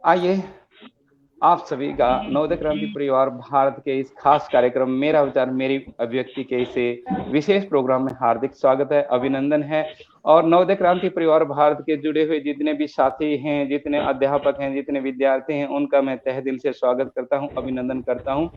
आइए आप सभी का नवोदय क्रांति परिवार भारत के इस खास कार्यक्रम मेरा विचार मेरी अभिव्यक्ति के इसे विशेष प्रोग्राम में हार्दिक स्वागत है, अभिनंदन है। और नवोदय क्रांति परिवार भारत के जुड़े हुए जितने भी साथी हैं, जितने अध्यापक हैं, जितने विद्यार्थी हैं, उनका मैं तहे दिल से स्वागत करता हूं, अभिनंदन करता हूं।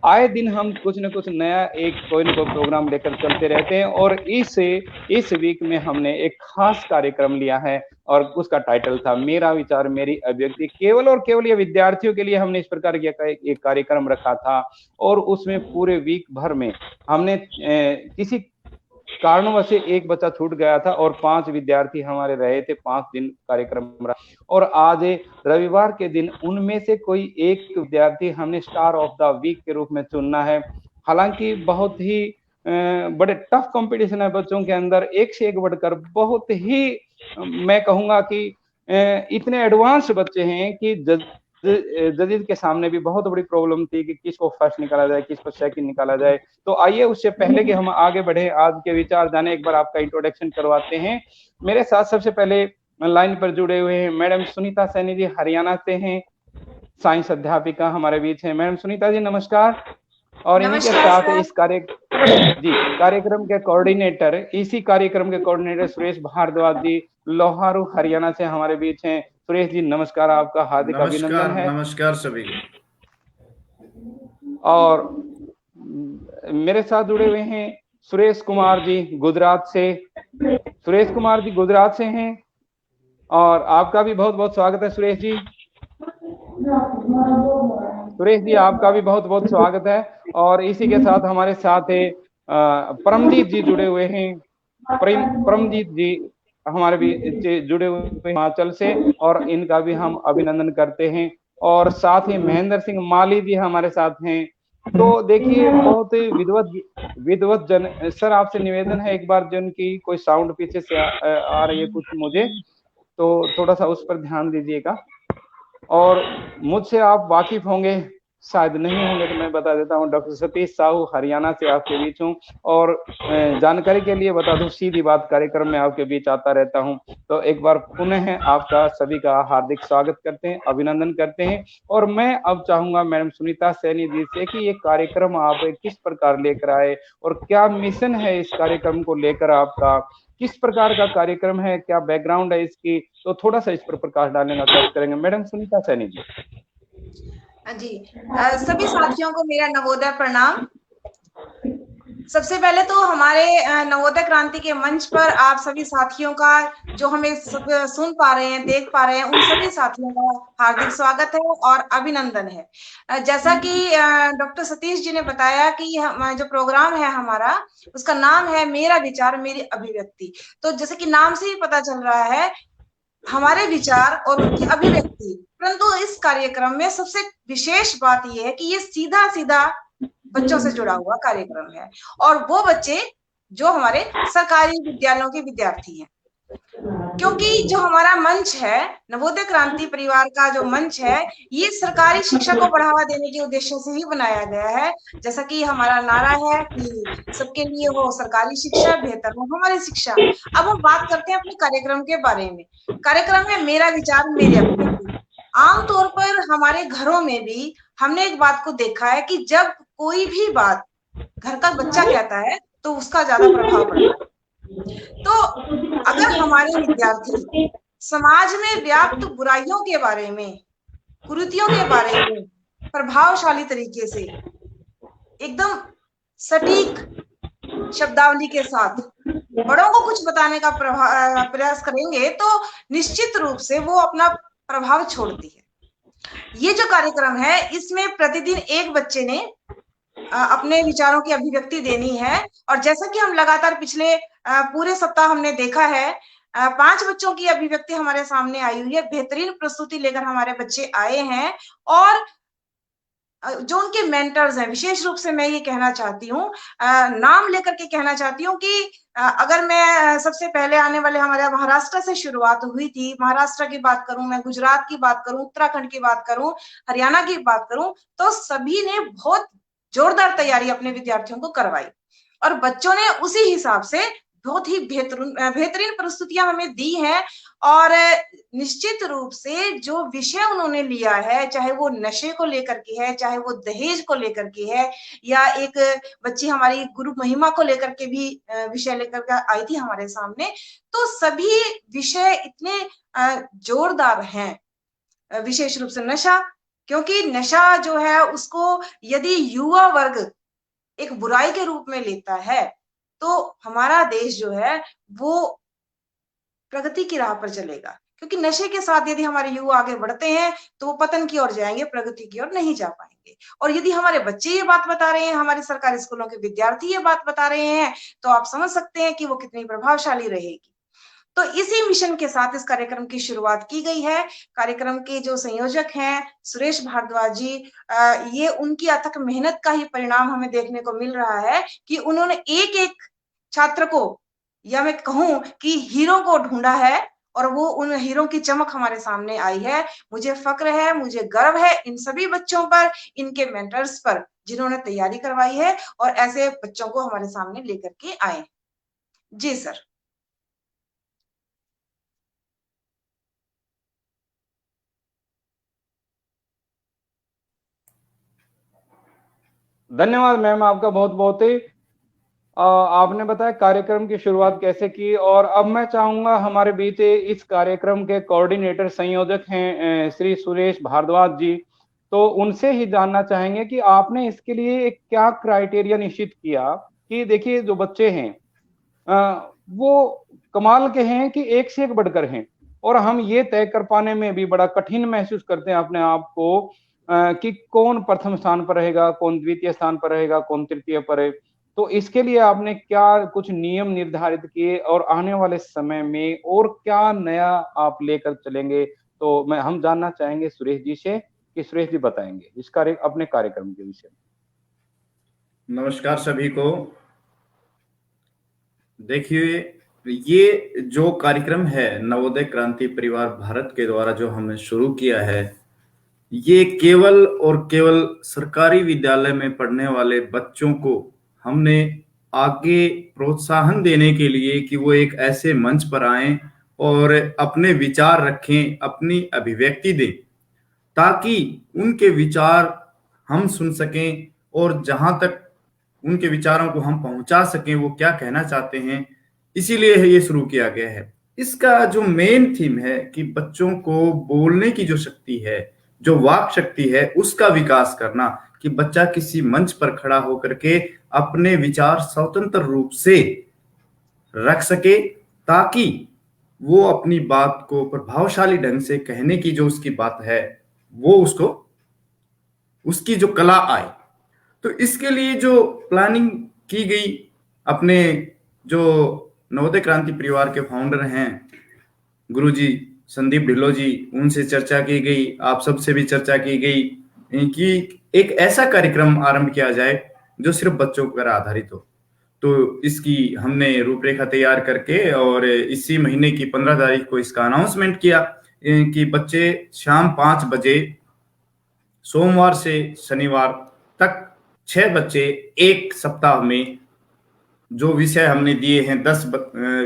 आए दिन हम कुछ न कुछ नया कोई न कोई प्रोग्राम लेकर चलते रहते हैं और इस वीक में हमने एक खास कार्यक्रम लिया है और उसका टाइटल था मेरा विचार मेरी अभिव्यक्ति। केवल और केवल ये विद्यार्थियों के लिए हमने इस प्रकार का एक कार्यक्रम रखा था और उसमें पूरे वीक भर में हमने किसी कारणों से एक बच्चा छूट गया था और 5 विद्यार्थी हमारे रहे थे, 5 दिन कार्यक्रम रहा और आज रविवार के दिन उनमें से कोई एक विद्यार्थी हमने स्टार ऑफ द वीक के रूप में चुनना है। हालांकि बहुत ही बड़े टफ कंपटीशन है बच्चों के अंदर, एक से एक बढ़कर बहुत ही मैं कहूंगा कि इतने एडवांस बच्चे हैं कि जजेस के सामने भी बहुत बड़ी प्रॉब्लम थी कि किसको फर्स्ट निकाला जाए, किसको सेकंड निकाला जाए। तो आइए उससे पहले कि हम आगे बढ़े आज के विचार जाने, एक बार आपका इंट्रोडक्शन करवाते हैं। मेरे साथ सबसे पहले लाइन पर जुड़े हुए हैं मैडम सुनीता सैनी जी, हरियाणा से हैं, साइंस अध्यापिका हमारे बीच है। मैडम सुनीता जी नमस्कार। और इन्हीं के साथ इस कार्यक्रम के कोऑर्डिनेटर, इसी कार्यक्रम के कोऑर्डिनेटर सुरेश भारद्वाज जी लोहारू हरियाणा से हमारे बीच हैं। सुरेश जी नमस्कार, आपका हार्दिक अभिनंदन है। नमस्कार सभी। और मेरे साथ जुड़े हुए हैं सुरेश कुमार जी गुजरात से। सुरेश कुमार जी गुजरात से हैं और आपका भी बहुत बहुत स्वागत है सुरेश जी। सुरेश जी आपका भी बहुत बहुत स्वागत है। और इसी के साथ हमारे साथ है परमजीत जी जुड़े हुए हैं। परमजीत जी हमारे भी जुड़े हुए हिमाचल से और इनका भी हम अभिनंदन करते हैं। और साथ ही महेंद्र सिंह माली जी हमारे साथ हैं। तो देखिए बहुत विद्वत जन सर, आपसे निवेदन है एक बार जिनकी कोई साउंड पीछे से आ रही है कुछ मुझे, तो थोड़ा सा उस पर ध्यान दीजिएगा। और मुझसे आप वाकिफ होंगे, शायद नहीं होंगे तो मैं बता देता हूँ, डॉक्टर सतीश साहू हरियाणा से आपके बीच हूँ। और जानकारी के लिए बता दूं, सीधी बात कार्यक्रम में आपके बीच आता रहता हूँ। तो एक बार पुनः आपका सभी का हार्दिक स्वागत करते हैं, अभिनंदन करते हैं। और मैं अब चाहूंगा मैडम सुनीता सैनी जी से कि ये कार्यक्रम आप किस प्रकार लेकर आए और क्या मिशन है इस कार्यक्रम को लेकर आपका, किस प्रकार का कार्यक्रम है, क्या बैकग्राउंड है इसकी, तो थोड़ा सा इस पर प्रकाश डालने का प्रयास करेंगे। मैडम सुनीता सैनी जी। जी, सभी साथियों को मेरा नवोदय प्रणाम। सबसे पहले तो हमारे नवोदय क्रांति के मंच पर आप सभी साथियों का, जो हमें सुन पा रहे हैं, देख पा रहे हैं, उन सभी साथियों का हार्दिक स्वागत है और अभिनंदन है। जैसा कि डॉक्टर सतीश जी ने बताया कि जो प्रोग्राम है हमारा, उसका नाम है मेरा विचार मेरी अभिव्यक्ति। तो जैसे कि नाम से ही पता चल रहा है, हमारे विचार और उनकी अभिव्यक्ति। परंतु इस कार्यक्रम में सबसे विशेष बात यह है कि ये सीधा सीधा बच्चों से जुड़ा हुआ कार्यक्रम है और वो बच्चे जो हमारे सरकारी विद्यालयों के विद्यार्थी हैं। क्योंकि जो हमारा मंच है, नवोदय क्रांति परिवार का जो मंच है, ये सरकारी शिक्षा को बढ़ावा देने के उद्देश्य से ही बनाया गया है। जैसा कि हमारा नारा है कि सबके लिए हो सरकारी शिक्षा, बेहतर हो हमारी शिक्षा। अब हम बात करते हैं अपने कार्यक्रम के बारे में। कार्यक्रम है मेरा विचार मेरी अभिव्यक्ति। आमतौर पर हमारे घरों में भी हमने एक बात को देखा है कि जब कोई भी बात घर का बच्चा कहता है तो उसका ज्यादा प्रभाव पड़ता है। तो अगर हमारे विद्यार्थी समाज में व्याप्त बुराइयों के बारे में, कुरीतियों के बारे में प्रभावशाली तरीके से एकदम सटीक शब्दावली के साथ बड़ों को कुछ बताने का प्रयास करेंगे तो निश्चित रूप से वो अपना प्रभाव छोड़ती है। ये जो कार्यक्रम है, इसमें प्रतिदिन एक बच्चे ने अपने विचारों की अभिव्यक्ति देनी है। और जैसा कि हम लगातार पिछले पूरे सप्ताह हमने देखा है, 5 बच्चों की अभिव्यक्ति हमारे सामने आई हुई है। बेहतरीन प्रस्तुति लेकर हमारे बच्चे आए हैं और जो उनके मेंटर्स हैं, विशेष रूप से मैं ये कहना चाहती हूँ, नाम लेकर के कहना चाहती हूँ कि अगर मैं सबसे पहले आने वाले हमारे महाराष्ट्र से शुरुआत हुई थी, महाराष्ट्र की बात करूं, मैं गुजरात की बात करूं, उत्तराखंड की बात करूं, हरियाणा की बात करूं, तो सभी ने बहुत जोरदार तैयारी अपने विद्यार्थियों को करवाई और बच्चों ने उसी हिसाब से बहुत ही बेहतरीन प्रस्तुतियां हमें दी हैं। और निश्चित रूप से जो विषय उन्होंने लिया है, चाहे वो नशे को लेकर के है, चाहे वो दहेज को लेकर के है, या एक बच्ची हमारी गुरु महिमा को लेकर के भी विषय लेकर के आई थी हमारे सामने, तो सभी विषय इतने जोरदार हैं। विशेष रूप से नशा, क्योंकि नशा जो है उसको यदि युवा वर्ग एक बुराई के रूप में लेता है, तो हमारा देश जो है वो प्रगति की राह पर चलेगा। क्योंकि नशे के साथ यदि हमारे युवा आगे बढ़ते हैं तो वो पतन की ओर जाएंगे, प्रगति की ओर नहीं जा पाएंगे। और यदि हमारे बच्चे ये बात बता रहे हैं, हमारे सरकारी स्कूलों के विद्यार्थी ये बात बता रहे हैं, तो आप समझ सकते हैं कि वो कितनी प्रभावशाली रहेगी। तो इसी मिशन के साथ इस कार्यक्रम की शुरुआत की गई है। कार्यक्रम के जो संयोजक हैं सुरेश भारद्वाज जी, ये उनकी अथक मेहनत का ही परिणाम हमें देखने को मिल रहा है कि उन्होंने एक एक छात्र को, या मैं कहूं कि हीरो को ढूंढा है, और वो उन हीरो की चमक हमारे सामने आई है। मुझे फक्र है, मुझे गर्व है इन सभी बच्चों पर, इनके मेंटर्स पर, जिन्होंने तैयारी करवाई है और ऐसे बच्चों को हमारे सामने लेकर के आए। जी सर। धन्यवाद मैम, आपका बहुत बहुत ही। आपने बताया कार्यक्रम की शुरुआत कैसे की, और अब मैं चाहूंगा हमारे बीच इस कार्यक्रम के कोऑर्डिनेटर संयोजक हैं श्री सुरेश भारद्वाज जी, तो उनसे ही जानना चाहेंगे कि आपने इसके लिए एक क्या क्राइटेरिया निश्चित किया कि देखिए जो बच्चे हैं वो कमाल के हैं कि एक से एक बढ़कर हैं, और हम ये तय कर पाने में भी बड़ा कठिन महसूस करते हैं अपने आप को कि कौन प्रथम स्थान पर रहेगा, कौन द्वितीय स्थान पर रहेगा, कौन तृतीय पर है। तो इसके लिए आपने क्या कुछ नियम निर्धारित किए, और आने वाले समय में और क्या नया आप लेकर चलेंगे? तो हम जानना चाहेंगे सुरेश जी से कि सुरेश जी बताएंगे इस अपने कार्यक्रम के विषय में। नमस्कार सभी को। देखिए, ये जो कार्यक्रम है नवोदय क्रांति परिवार भारत के द्वारा जो हमने शुरू किया है, ये केवल और केवल सरकारी विद्यालय में पढ़ने वाले बच्चों को हमने आगे प्रोत्साहन देने के लिए कि वो एक ऐसे मंच पर आएं और अपने विचार रखें, अपनी अभिव्यक्ति दें, ताकि उनके विचार हम सुन सकें और जहां तक उनके विचारों को हम पहुंचा सकें वो क्या कहना चाहते हैं। इसीलिए ये शुरू किया गया है। इसका जो मेन थीम है कि बच्चों को बोलने की जो शक्ति है, जो वाक शक्ति है, उसका विकास करना, कि बच्चा किसी मंच पर खड़ा होकर के अपने विचार स्वतंत्र रूप से रख सके, ताकि वो अपनी बात को प्रभावशाली ढंग से कहने की जो उसकी बात है वो उसको उसकी जो कला आए। तो इसके लिए जो प्लानिंग की गई, अपने जो नवोदय क्रांति परिवार के फाउंडर हैं गुरुजी संदीप ढिल्लो जी, उनसे चर्चा की गई, आप सबसे भी चर्चा की गई कि एक ऐसा कार्यक्रम आरंभ किया जाए जो सिर्फ बच्चों पर आधारित हो। तो इसकी हमने रूपरेखा तैयार करके और इसी महीने की 15 तारीख को इसका अनाउंसमेंट किया कि बच्चे शाम 5 बजे सोमवार से शनिवार तक 6 बच्चे एक सप्ताह में, जो विषय हमने दिए हैं 10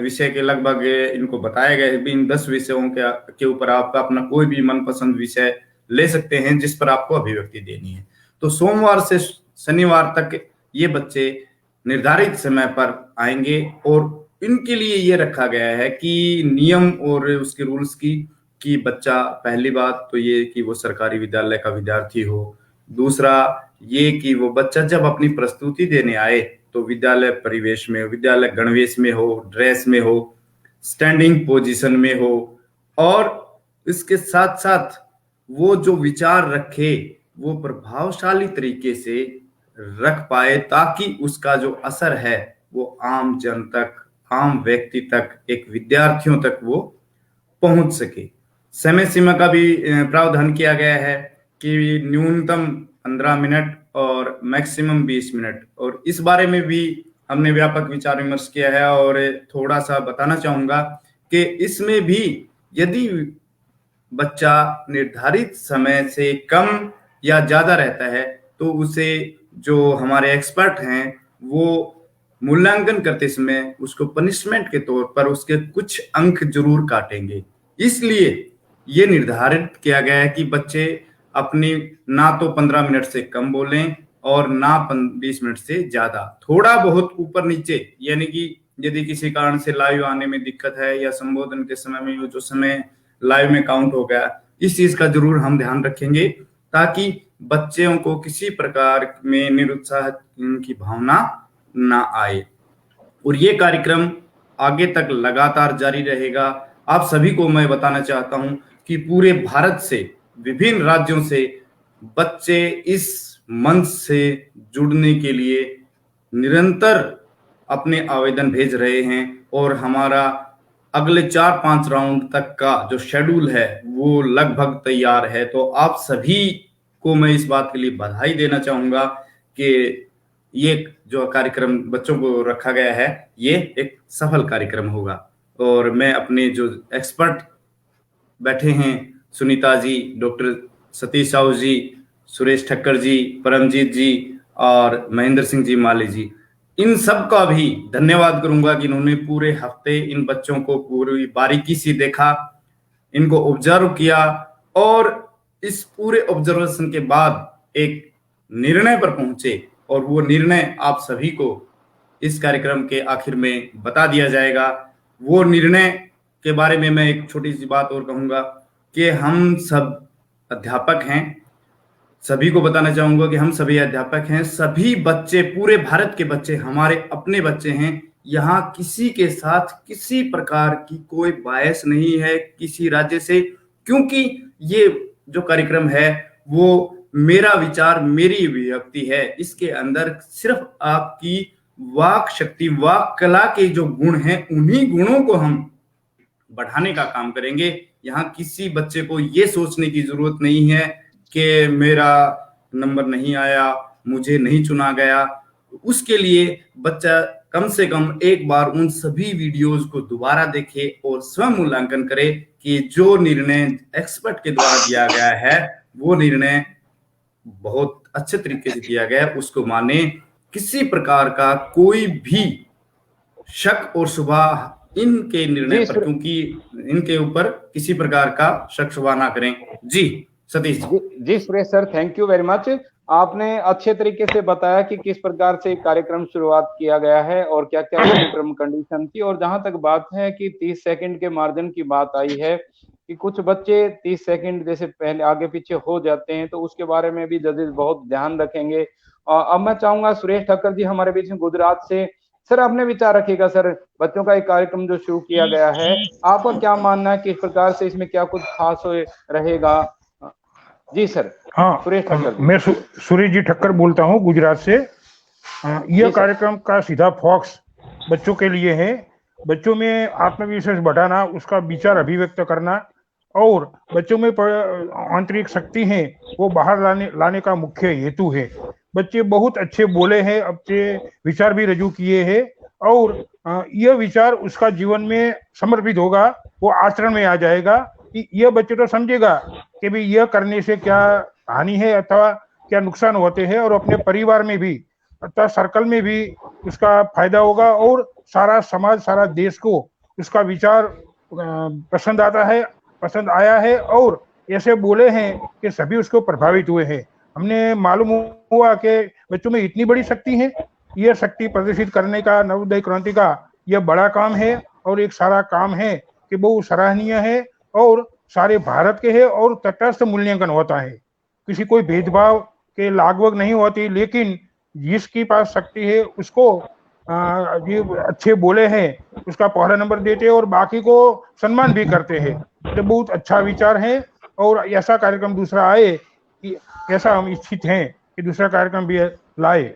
विषय के लगभग इनको बताया गया है, इन 10 विषयों के ऊपर आप अपना कोई भी मनपसंद विषय ले सकते हैं जिस पर आपको अभिव्यक्ति देनी है। तो सोमवार से शनिवार तक ये बच्चे निर्धारित समय पर आएंगे, और इनके लिए ये रखा गया है कि नियम और उसके रूल्स की, कि बच्चा, पहली बात तो ये कि वो सरकारी विद्यालय का विद्यार्थी हो, दूसरा ये कि वो बच्चा जब अपनी प्रस्तुति देने आए तो विद्यालय परिवेश में, विद्यालय गणवेश में हो, ड्रेस में हो, स्टैंडिंग पोजीशन में हो, और इसके साथ साथ वो जो विचार रखे वो प्रभावशाली तरीके से रख पाए, ताकि उसका जो असर है वो आम जन तक, आम व्यक्ति तक, एक विद्यार्थियों तक वो पहुंच सके। समय सीमा का भी प्रावधान किया गया है कि न्यूनतम 15 मिनट और मैक्सिमम 20 मिनट, और इस बारे में भी हमने व्यापक विचार विमर्श किया है। और थोड़ा सा बताना चाहूंगा कि इसमें भी यदि बच्चा निर्धारित समय से कम या ज्यादा रहता है तो उसे जो हमारे एक्सपर्ट हैं वो मूल्यांकन करते समय उसको पनिशमेंट के तौर पर उसके कुछ अंक जरूर काटेंगे। इसलिए ये निर्धारित किया गया है कि बच्चे अपनी ना तो 15 मिनट से कम बोलें और ना 20 मिनट से ज्यादा, थोड़ा बहुत ऊपर नीचे, यानी कि यदि किसी कारण से लाइव आने में दिक्कत है या संबोधन के समय में जो समय लाइव में काउंट हो गया, इस चीज का जरूर हम ध्यान रखेंगे ताकि बच्चों को किसी प्रकार में निरुत्साह की भावना ना आए। और ये कार्यक्रम आगे तक लगातार जारी रहेगा। आप सभी को मैं बताना चाहता हूं कि पूरे भारत से, विभिन्न राज्यों से बच्चे इस मंच से जुड़ने के लिए निरंतर अपने आवेदन भेज रहे हैं और हमारा अगले 4-5 राउंड तक का जो शेड्यूल है वो लगभग तैयार है। तो आप सभी को मैं इस बात के लिए बधाई देना चाहूंगा कि ये जो कार्यक्रम बच्चों को रखा गया है ये एक सफल कार्यक्रम होगा। और मैं अपने जो एक्सपर्ट बैठे हैं, सुनीता जी, डॉक्टर सतीश साहू जी, सुरेश ठक्कर जी, परमजीत जी और महेंद्र सिंह जी माली जी, इन सब का भी धन्यवाद करूंगा कि इन्होंने पूरे हफ्ते इन बच्चों को पूरी बारीकी से देखा, इनको ऑब्जर्व किया और इस पूरे ऑब्जर्वेशन के बाद एक निर्णय पर पहुंचे। और वो निर्णय आप सभी को इस कार्यक्रम के आखिर में बता दिया जाएगा। वो निर्णय के बारे में मैं एक छोटी सी बात और कहूंगा कि हम सब अध्यापक हैं, सभी को बताना चाहूंगा कि हम सभी अध्यापक हैं, सभी बच्चे, पूरे भारत के बच्चे हमारे अपने बच्चे हैं। यहाँ किसी के साथ किसी प्रकार की कोई बायस नहीं है किसी राज्य से, क्योंकि ये जो कार्यक्रम है वो मेरा विचार, मेरी अभिव्यक्ति है। इसके अंदर सिर्फ आपकी वाक शक्ति, वाक कला के जो गुण हैं उन्हीं गुणों को हम बढ़ाने का काम करेंगे। यहाँ किसी बच्चे को ये सोचने की जरूरत नहीं है कि मेरा नंबर नहीं आया, मुझे नहीं चुना गया। उसके लिए बच्चा कम से कम एक बार उन सभी वीडियोस को दोबारा देखे और स्वयं मूल्यांकन करे कि जो निर्णय एक्सपर्ट के द्वारा दिया गया है वो निर्णय बहुत अच्छे तरीके से किया गया है, उसको माने। किसी प्रकार का कोई भी शक और शुबा इनके निर्णय पर, क्योंकि इनके ऊपर किसी प्रकार का शक शुबा ना करें। जी Satish ji Suresh sir, thank you very much. आपने अच्छे तरीके से बताया कि किस प्रकार से कार्यक्रम शुरुआत किया गया है और क्या क्या टर्म कंडीशन थी। और जहां तक बात है कि 30 सेकंड के मार्जिन की बात आई है कि कुछ बच्चे 30 सेकंड जैसे पहले आगे पीछे हो जाते हैं, तो उसके बारे में भी जजेस बहुत ध्यान रखेंगे। अब मैं चाहूंगा सुरेश ठक्कर जी हमारे बीच में गुजरात से, सर अपने विचार रखिएगा। सर बच्चों का एक कार्यक्रम जो शुरू किया गया है, आपका क्या मानना है, किस प्रकार से इसमें क्या कुछ खास रहेगा? जी सर। हाँ, सुरेश ठक्कर। मैं सुरेश जी ठक्कर बोलता हूँ गुजरात से। यह कार्यक्रम का सीधा फोकस बच्चों के लिए है। बच्चों में आत्मविश्वास बढ़ाना, उसका विचार अभिव्यक्त करना और बच्चों में आंतरिक शक्ति है वो बाहर लाने का मुख्य हेतु है। बच्चे बहुत अच्छे बोले हैं, अपने विचार भी रजू किए हैं और यह विचार उसका जीवन में समर्पित होगा, वो आचरण में आ जाएगा कि यह बच्चे तो समझेगा कि भाई यह करने से क्या हानि है अथवा क्या नुकसान होते हैं, और अपने परिवार में भी अथवा सर्कल में भी उसका फायदा होगा और सारा समाज, सारा देश को उसका विचार पसंद आया है और ऐसे बोले हैं कि सभी उसको प्रभावित हुए हैं। हमने मालूम हुआ कि बच्चों में इतनी बड़ी शक्ति है, यह शक्ति प्रदर्शित करने का नवोदय क्रांति का यह बड़ा काम है और एक सारा काम है कि वो सराहनीय है और सारे भारत के है और तटस्थ मूल्यांकन होता है, किसी कोई भेदभाव के लागवग नहीं होती, लेकिन जिसकी पास शक्ति है उसको ये अच्छे बोले हैं उसका पहला नंबर देते हैं और बाकी को सम्मान भी करते हैं। तो बहुत अच्छा विचार है और ऐसा कार्यक्रम दूसरा आए कि ऐसा हम इच्छित हैं कि दूसरा कार्यक्रम भी लाए।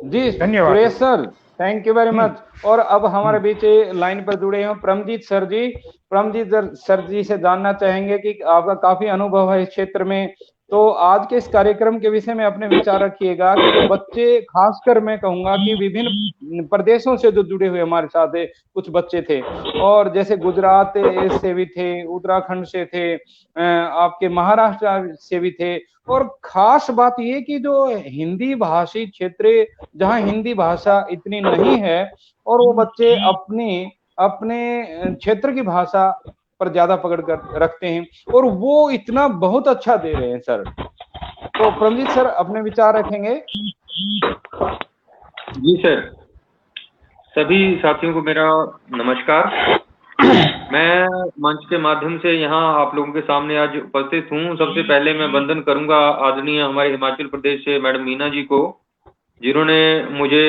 जी धन्यवाद Suresh sir, thank you very much. और अब हमारे बीच लाइन पर जुड़े हैं परमजीत सर जी। परमजीत सर जी से जानना चाहेंगे कि आपका काफी अनुभव है इस क्षेत्र में, तो आज के इस कार्यक्रम के विषय में अपने विचार रखिएगा कि जो बच्चे, खासकर मैं कहूंगा कि विभिन्न प्रदेशों से जो जुड़े हुए हमारे साथ कुछ बच्चे थे, और जैसे गुजरात से भी थे, उत्तराखंड से थे, आपके महाराष्ट्र से भी थे, और खास बात ये कि जो हिंदी भाषी क्षेत्र, जहाँ हिंदी भाषा इतनी नहीं है, और वो बच्चे अपने क्षेत्र की भाषा पर ज्यादा पकड़ कर रखते हैं, और वो इतना बहुत अच्छा दे रहे हैं सर। तो प्रमजीत सर अपने विचार रखेंगे। जी सर, सभी साथियों को मेरा नमस्कार। मैं मंच के माध्यम से यहाँ आप लोगों के सामने आज उपस्थित हूँ। सबसे पहले मैं वंदन करूंगा आदरणीय हमारे हिमाचल प्रदेश से मैडम मीना जी को, जिन्होंने मुझे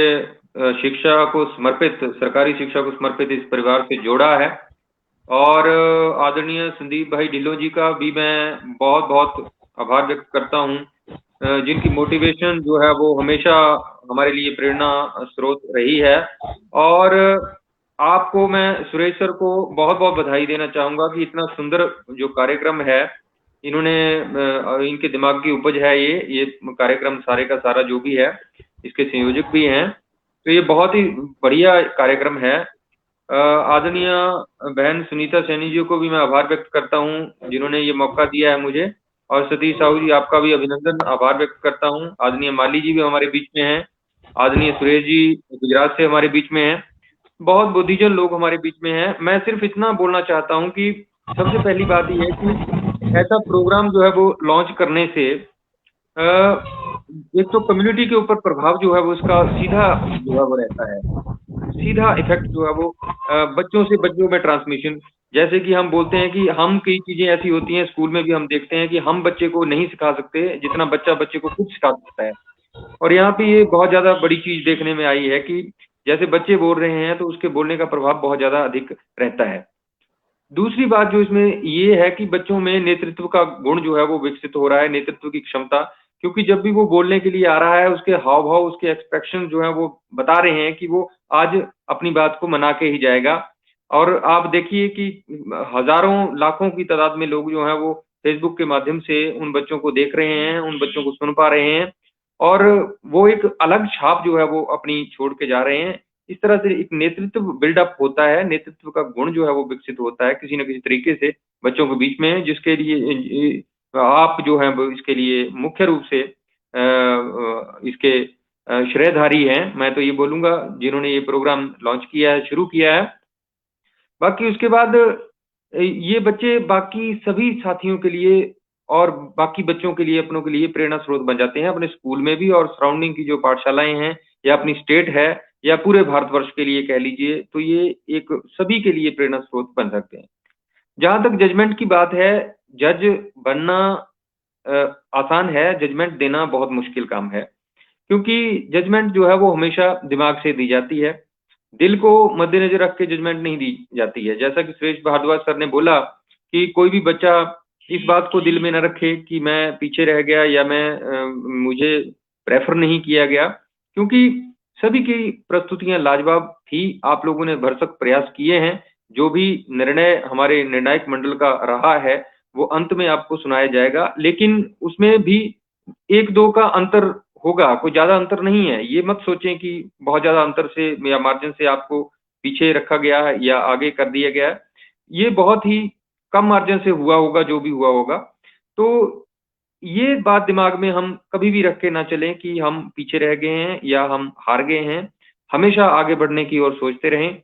शिक्षा को समर्पित, सरकारी शिक्षा को समर्पित इस परिवार से जोड़ा है। और आदरणीय संदीप भाई ढिल्लों जी का भी मैं बहुत बहुत आभार व्यक्त करता हूँ, जिनकी मोटिवेशन जो है वो हमेशा हमारे लिए प्रेरणा स्रोत रही है। और आपको मैं, सुरेश सर को बहुत बहुत बधाई देना चाहूंगा कि इतना सुंदर जो कार्यक्रम है, इन्होंने, इनके दिमाग की उपज है ये कार्यक्रम सारे का सारा जो भी है, इसके संयोजक भी हैं, तो ये बहुत ही बढ़िया कार्यक्रम है। आदरणीय बहन सुनीता सैनी जी को भी मैं आभार व्यक्त करता हूं, जिन्होंने ये मौका दिया है मुझे। और सतीश साहू जी, आपका भी अभिनंदन, आभार व्यक्त करता हूं। आदरणीय माली जी भी हमारे बीच में हैं, आदरणीय सुरेश जी गुजरात से हमारे बीच में हैं, बहुत बुद्धिजन लोग हमारे बीच में हैं। मैं सिर्फ इतना बोलना चाहता हूं कि सबसे पहली बात यह है कि ऐसा प्रोग्राम जो है वो लॉन्च करने से एक तो कम्युनिटी के ऊपर प्रभाव जो है वो उसका सीधा जो है वो रहता है, सीधा इफेक्ट जो है वो बच्चों से बच्चों में ट्रांसमिशन। जैसे कि हम बोलते हैं कि हम कई चीजें ऐसी होती हैं, स्कूल में भी हम देखते हैं कि हम बच्चे को नहीं सिखा सकते जितना बच्चा बच्चे को खुद सिखा सकता है। और यहाँ पे ये बहुत ज्यादा बड़ी चीज देखने में आई है कि जैसे बच्चे बोल रहे हैं तो उसके बोलने का प्रभाव बहुत ज्यादा अधिक रहता है। दूसरी बात जो इसमें ये है कि बच्चों में नेतृत्व का गुण जो है वो विकसित हो रहा है, नेतृत्व की क्षमता, क्योंकि जब भी वो बोलने के लिए आ रहा है, उसके हाव भाव, उसके एक्सप्रेशन जो है वो बता रहे हैं कि वो आज अपनी बात को मना के ही जाएगा। और आप देखिए कि हजारों लाखों की तादाद में लोग जो हैं वो फेसबुक के माध्यम से उन बच्चों को देख रहे हैं, उन बच्चों को सुन पा रहे हैं, और वो एक अलग छाप जो है वो अपनी छोड़ के जा रहे हैं। इस तरह से एक नेतृत्व बिल्डअप होता है, नेतृत्व का गुण जो है वो विकसित होता है किसी न किसी तरीके से बच्चों के बीच में, जिसके लिए आप जो है इसके लिए मुख्य रूप से इसके श्रेयधारी हैं। मैं तो ये बोलूंगा जिन्होंने ये प्रोग्राम लॉन्च किया है, शुरू किया है। बाकी उसके बाद ये बच्चे बाकी सभी साथियों के लिए और बाकी बच्चों के लिए, अपनों के लिए प्रेरणा स्रोत बन जाते हैं, अपने स्कूल में भी और सराउंडिंग की जो पाठशालाएं हैं या अपनी स्टेट है या पूरे भारतवर्ष के लिए कह लीजिए, तो ये एक सभी के लिए प्रेरणा स्रोत बन सकते हैं। जहां तक जजमेंट की बात है, जज बनना आसान है, जजमेंट देना बहुत मुश्किल काम है, क्योंकि जजमेंट जो है वो हमेशा दिमाग से दी जाती है, दिल को मद्देनजर रख के जजमेंट नहीं दी जाती है। जैसा कि सुरेश भारद्वाज सर ने बोला कि कोई भी बच्चा इस बात को दिल में न रखे कि मैं पीछे रह गया या मुझे प्रेफर नहीं किया गया, क्योंकि सभी की प्रस्तुतियां लाजवाब थी, आप लोगों ने भरसक प्रयास किए हैं। जो भी निर्णय हमारे निर्णायक मंडल का रहा है वो अंत में आपको सुनाया जाएगा, लेकिन उसमें भी एक दो का अंतर होगा, कोई ज्यादा अंतर नहीं है। ये मत सोचें कि बहुत ज्यादा अंतर से या मार्जिन से आपको पीछे रखा गया है या आगे कर दिया गया है, ये बहुत ही कम मार्जिन से हुआ होगा जो भी हुआ होगा। तो ये बात दिमाग में हम कभी भी रख के ना चलें कि हम पीछे रह गए हैं या हम हार गए हैं, हमेशा आगे बढ़ने की ओर सोचते रहें।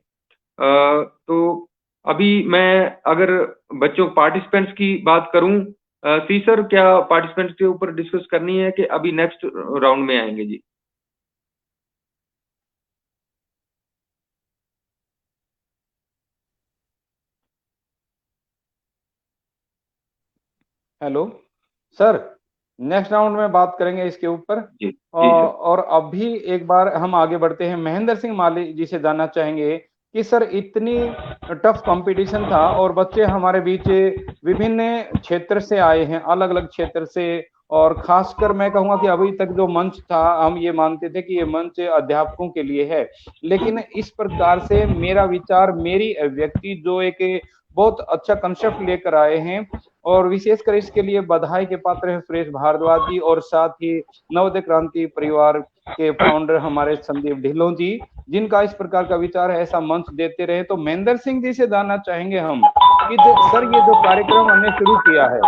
तो अभी मैं अगर बच्चों पार्टिसिपेंट्स की बात करूं, सी सर क्या पार्टिसिपेंट्स के ऊपर डिस्कस करनी है कि अभी नेक्स्ट राउंड में आएंगे? जी हेलो सर, नेक्स्ट राउंड में बात करेंगे इसके ऊपर। जी और अभी एक बार हम आगे बढ़ते हैं, महेंद्र सिंह माली जी से जानना चाहेंगे कि सर इतनी टफ कंपटीशन था और बच्चे हमारे बीच विभिन्न क्षेत्र से आए हैं, अलग अलग क्षेत्र से, और खासकर मैं कहूँगा कि अभी तक जो मंच था, हम ये मानते थे कि ये मंच अध्यापकों के लिए है, लेकिन इस प्रकार से मेरा विचार, मेरी अभिव्यक्ति जो एक बहुत अच्छा कंसेप्ट लेकर आए हैं, और विशेषकर इसके लिए बधाई के पात्र हैं सुरेश भारद्वाज जी और साथ ही नवोदय क्रांति परिवार के फाउंडर हमारे संदीप ढिल्लों जी, जिनका इस प्रकार का विचार है, ऐसा मंच देते रहे। तो महेंद्र सिंह जी से जानना चाहेंगे हम कि सर ये जो कार्यक्रम हमने शुरू किया है,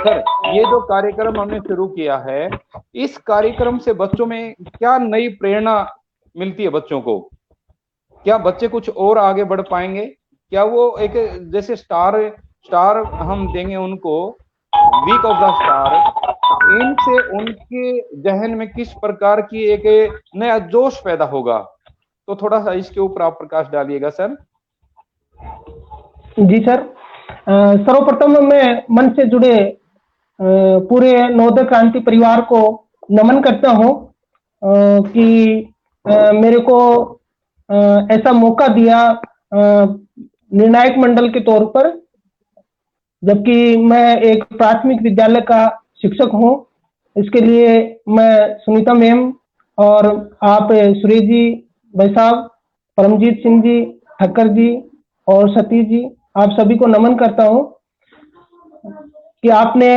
सर ये जो कार्यक्रम हमने शुरू किया है, इस कार्यक्रम से बच्चों में क्या नई प्रेरणा मिलती है? बच्चों को क्या बच्चे कुछ और आगे बढ़ पाएंगे? क्या वो एक जैसे स्टार हम देंगे उनको, वीक ऑफ द स्टार, इनसे उनके जहन में किस प्रकार की एक नया जोश पैदा होगा? तो थोड़ा सा इसके ऊपर आप प्रकाश डालिएगा सर। जी सर, सर्वप्रथम मैं मन से जुड़े पूरे नवोदय क्रांति परिवार को नमन करता हूं कि मेरे को ऐसा मौका दिया निर्णायक मंडल के तौर पर, जबकि मैं एक प्राथमिक विद्यालय का शिक्षक हूं। इसके लिए मैं सुनीता मैम और आप सुरेश जी, भाई साहब, परमजीत सिंह जी, ठक्कर जी और सतीश जी, आप सभी को नमन करता हूं कि आपने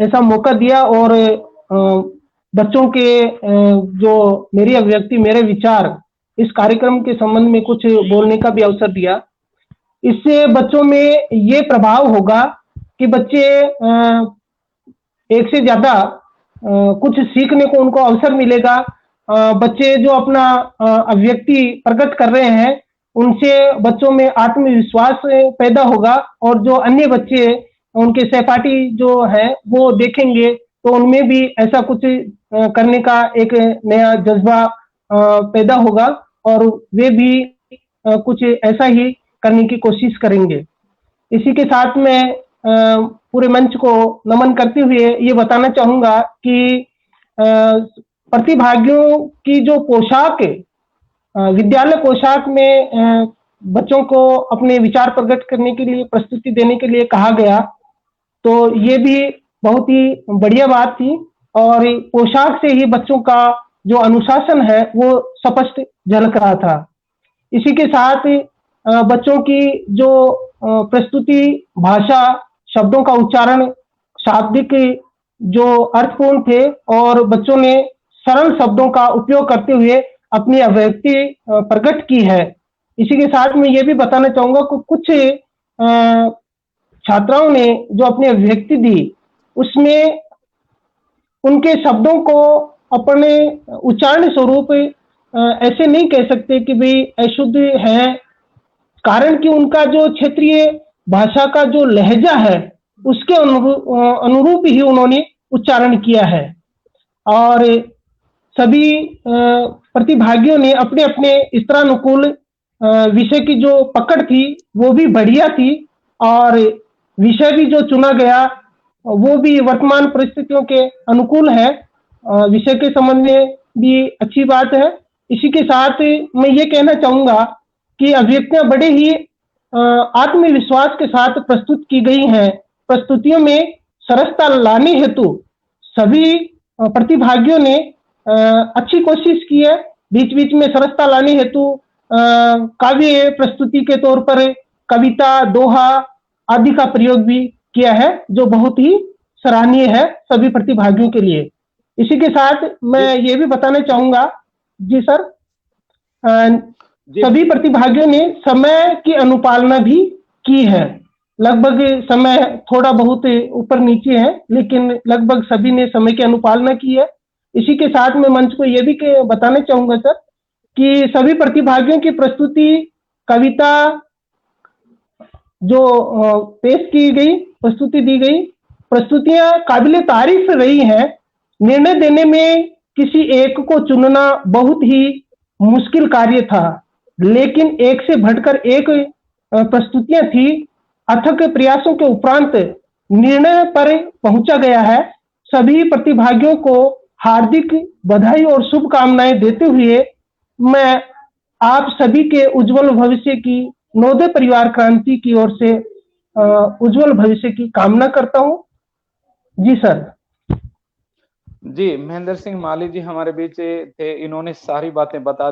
ऐसा मौका दिया और बच्चों के जो मेरी अभिव्यक्ति, मेरे विचार इस कार्यक्रम के संबंध में कुछ बोलने का भी अवसर दिया। इससे बच्चों में ये प्रभाव होगा कि बच्चे एक से ज्यादा कुछ सीखने को उनको अवसर मिलेगा। बच्चे जो अपना अभिव्यक्ति प्रकट कर रहे हैं, उनसे बच्चों में आत्मविश्वास पैदा होगा और जो अन्य बच्चे उनके सहपाठी जो है वो देखेंगे तो उनमें भी ऐसा कुछ करने का एक नया जज्बा पैदा होगा और वे भी कुछ ऐसा ही करने की कोशिश करेंगे। इसी के साथ में पूरे मंच को नमन करते हुए ये बताना चाहूंगा कि प्रतिभागियों की जो पोशाक है, विद्यालय पोशाक में बच्चों को अपने विचार प्रकट करने के लिए, प्रस्तुति देने के लिए कहा गया, तो ये भी बहुत ही बढ़िया बात थी और पोशाक से ही बच्चों का जो अनुशासन है वो स्पष्ट झलक रहा था। इसी के साथ बच्चों की जो प्रस्तुति, भाषा, शब्दों का उच्चारण, शाब्दिक जो अर्थपूर्ण थे और बच्चों ने सरल शब्दों का उपयोग करते हुए अपनी अभिव्यक्ति प्रकट की है। इसी के साथ मैं ये भी बताना चाहूंगा कि कुछ छात्राओं ने जो अपनी अभिव्यक्ति दी, उसमें उनके शब्दों को अपने उच्चारण स्वरूप ऐसे नहीं कह सकते कि भाई अशुद्ध है, कारण कि उनका जो क्षेत्रीय भाषा का जो लहजा है उसके अनुरूप ही उन्होंने उच्चारण किया है। और सभी प्रतिभागियों ने अपने अपने स्तरानुकूल विषय की जो पकड़ थी वो भी बढ़िया थी और विषय भी जो चुना गया वो भी वर्तमान परिस्थितियों के अनुकूल है। विषय के संबंध में भी अच्छी बात है। इसी के साथ मैं ये कहना चाहूंगा कि अभिव्यक्तियां बड़े ही आत्मविश्वास के साथ प्रस्तुत की गई हैं। प्रस्तुतियों में सरसता लाने हेतु सभी प्रतिभागियों ने अच्छी कोशिश की है। बीच बीच में सरसता लाने हेतु काव्य प्रस्तुति के तौर पर कविता, दोहा आदि का प्रयोग भी किया है, जो बहुत ही सराहनीय है सभी प्रतिभागियों के लिए। इसी के साथ मैं ये भी बताना चाहूंगा, जी सर, सभी प्रतिभागियों ने समय की अनुपालना भी की है। लगभग समय थोड़ा बहुत ऊपर नीचे है, लेकिन लगभग सभी ने समय की अनुपालना की है। इसी के साथ मैं मंच को ये भी बताना चाहूंगा सर कि सभी प्रतिभागियों की प्रस्तुति, कविता जो पेश की गई, प्रस्तुति दी गई, प्रस्तुतियां काबिले तारीफ रही हैं। निर्णय देने में किसी एक को चुनना बहुत ही मुश्किल कार्य था, लेकिन एक से बढ़कर एक प्रस्तुतियां थी। अथक प्रयासों के उपरांत निर्णय पर पहुंचा गया है। सभी प्रतिभागियों को हार्दिक बधाई और शुभकामनाएं देते हुए मैं आप सभी के उज्जवल भविष्य की, नवोदय परिवार क्रांति की ओर से उज्जवल भविष्य की कामना करता हूं। जी सर। जी, महेंद्र सिंह माली जी हमारे बीच थे, इन्होंने सारी बातें बता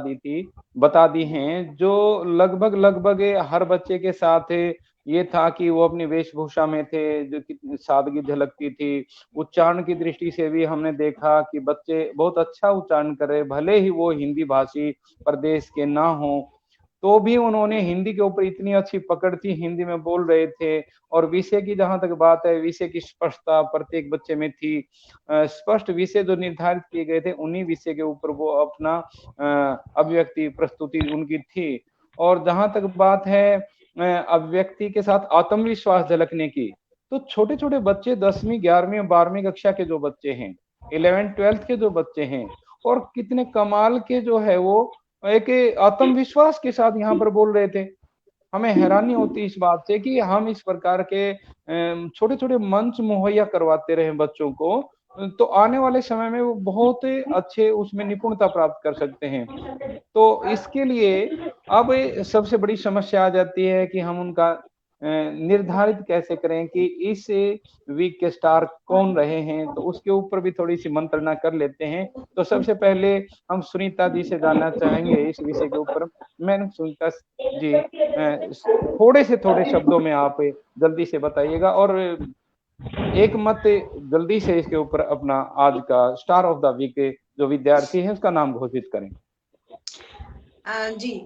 दी हैं, जो लगभग हर बच्चे के साथ ये था कि वो अपनी वेशभूषा में थे, जो कितनी सादगी झलकती थी। उच्चारण की दृष्टि से भी हमने देखा कि बच्चे बहुत अच्छा उच्चारण कर रहे, भले ही वो हिंदी भाषी प्रदेश के ना हों, तो भी उन्होंने हिंदी के ऊपर इतनी अच्छी पकड़ थी, हिंदी में बोल रहे थे। और विषय की जहाँ तक बात है, विषय की स्पष्टता प्रत्येक बच्चे में थी। स्पष्ट विषय जो निर्धारित किए गए थे, उन्हीं विषय के ऊपर वो अपना अभिव्यक्ति प्रस्तुति उनकी थी। और जहाँ तक बात है अभिव्यक्ति के साथ आत्मविश्वास झलकने की, तो छोटे-छोटे बच्चे 10वीं, 11वीं और 12वीं कक्षा के जो बच्चे हैं, 11th-12th के जो बच्चे हैं, और कितने कमाल के जो है वो एक आत्मविश्वास के साथ यहाँ पर बोल रहे थे। हमें हैरानी होती है इस बात से कि हम इस प्रकार के छोटे-छोटे मंच मुहैया करवाते रहे बच्चों को, तो आने वाले समय में वो बहुत अच्छे उसमें निपुणता प्राप्त कर सकते हैं। तो इसके लिए अब सबसे बड़ी समस्या आ जाती है कि हम उनका निर्धारित कैसे करें कि इस वीक के स्टार कौन रहे हैं, तो उसके ऊपर भी थोड़ी-सी मंत्रणा कर लेते हैं। तो सबसे पहले हम सुनीता जी से जानना चाहेंगे इस विषय के ऊपर। मैडम सुनीता जी, थोड़े शब्दों में आप जल्दी से बताइएगा और एक मत जल्दी से इसके ऊपर अपना आज का स्टार ऑफ द वीक जो विद्यार्थी है उसका नाम घोषित करें। जी,